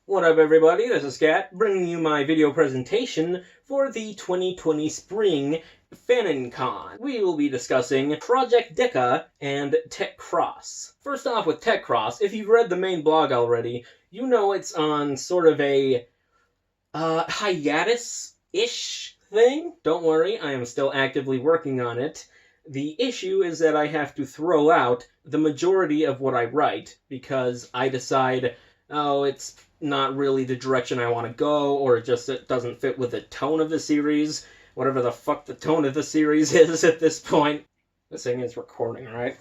What up everybody, this is Kat, bringing you my video presentation for the 2020 Spring Fanon. We will be discussing Project Deca and Tech Cross. First off with Tech Cross, if you've read the main blog already, you know it's on sort of a hiatus-ish thing. Don't worry, I am still actively working on it. The issue is that I have to throw out the majority of what I write because I decide, oh, it's not really the direction I want to go, or it doesn't fit with the tone of the series, whatever the fuck the tone of the series is at this point. This thing is recording, right?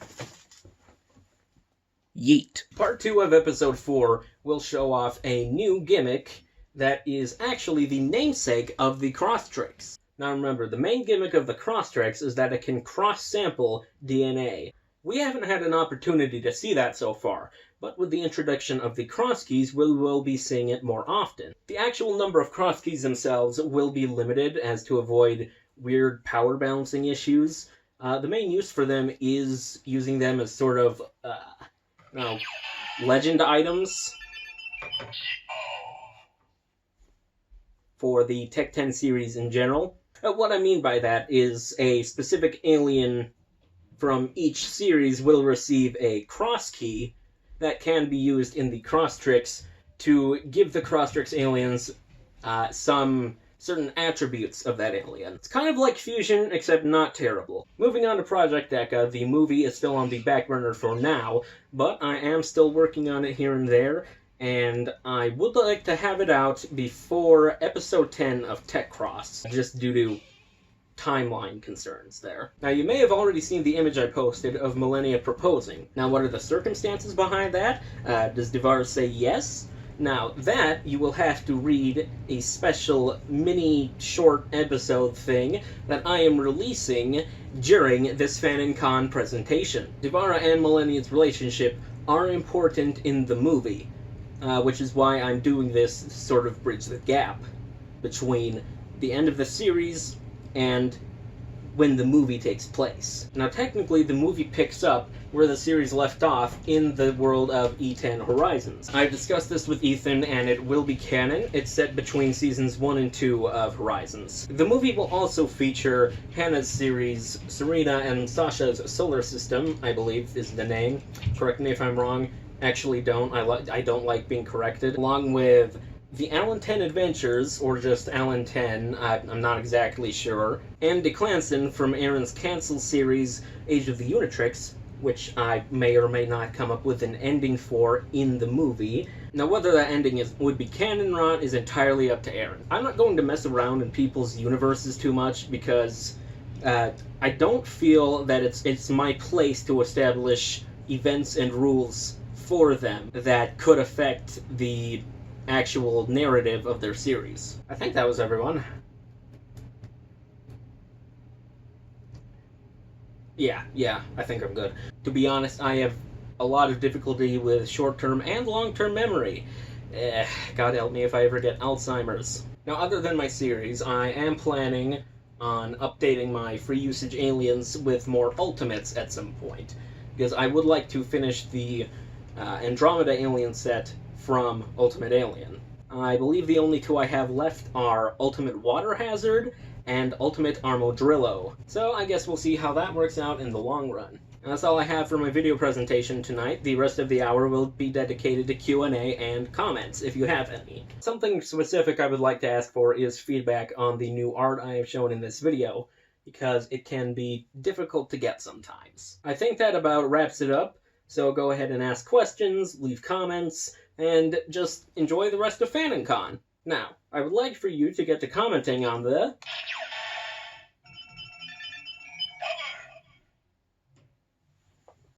Yeet. Part 2 of episode 4 will show off a new gimmick that is actually the namesake of the Crosstrix. Now remember, the main gimmick of the Crosstrix is that it can cross-sample DNA. We haven't had an opportunity to see that so far, but with the introduction of the cross keys, we will be seeing it more often. The actual number of cross keys themselves will be limited as to avoid weird power balancing issues. The main use for them is using them as sort of, legend items for the Tech 10 series in general. What I mean by that is a specific alien from each series will receive a cross key that can be used in the Crosstrix to give the Crosstrix aliens some certain attributes of that alien. It's kind of like Fusion, except not terrible. Moving on to Project Deca, the movie is still on the back burner for now, but I am still working on it here and there, and I would like to have it out before episode 10 of Tech Cross, just due to timeline concerns there. Now, you may have already seen the image I posted of Millennia proposing. Now, what are the circumstances behind that? Does Devar say yes? Now, that you will have to read a special mini short episode thing that I am releasing during this FanonCon presentation. Devara and Millennia's relationship are important in the movie, which is why I'm doing this to sort of bridge the gap between the end of the series and when the movie takes place. Now, technically, the movie picks up where the series left off in the world of E10 Horizons. I've discussed this with Ethan, and it will be canon. It's set between seasons 1 and 2 of Horizons. The movie will also feature Hannah's series, Serena and Sasha's Solar System, I believe is the name. Correct me if I'm wrong. Actually don't. I don't like being corrected. Along with the Alan 10 Adventures, or just Alan 10, I'm not exactly sure, and Declanson from Aaron's cancelled series, Age of the Unitrix, which I may or may not come up with an ending for in the movie. Now, whether that ending would be canon or not is entirely up to Aaron. I'm not going to mess around in people's universes too much, because I don't feel that it's my place to establish events and rules for them that could affect the actual narrative of their series. I think that was everyone. Yeah, I think I'm good. To be honest, I have a lot of difficulty with short-term and long-term memory. God help me if I ever get Alzheimer's. Now, other than my series, I am planning on updating my free usage aliens with more ultimates at some point, because I would like to finish the Andromeda alien set from Ultimate Alien. I believe the only two I have left are Ultimate Water Hazard and Ultimate Armodrillo. So I guess we'll see how that works out in the long run. And that's all I have for my video presentation tonight. The rest of the hour will be dedicated to Q&A and comments, if you have any. Something specific I would like to ask for is feedback on the new art I have shown in this video, because it can be difficult to get sometimes. I think that about wraps it up, so go ahead and ask questions, leave comments, and just enjoy the rest of FanonCon. Now, I would like for you to get to commenting on the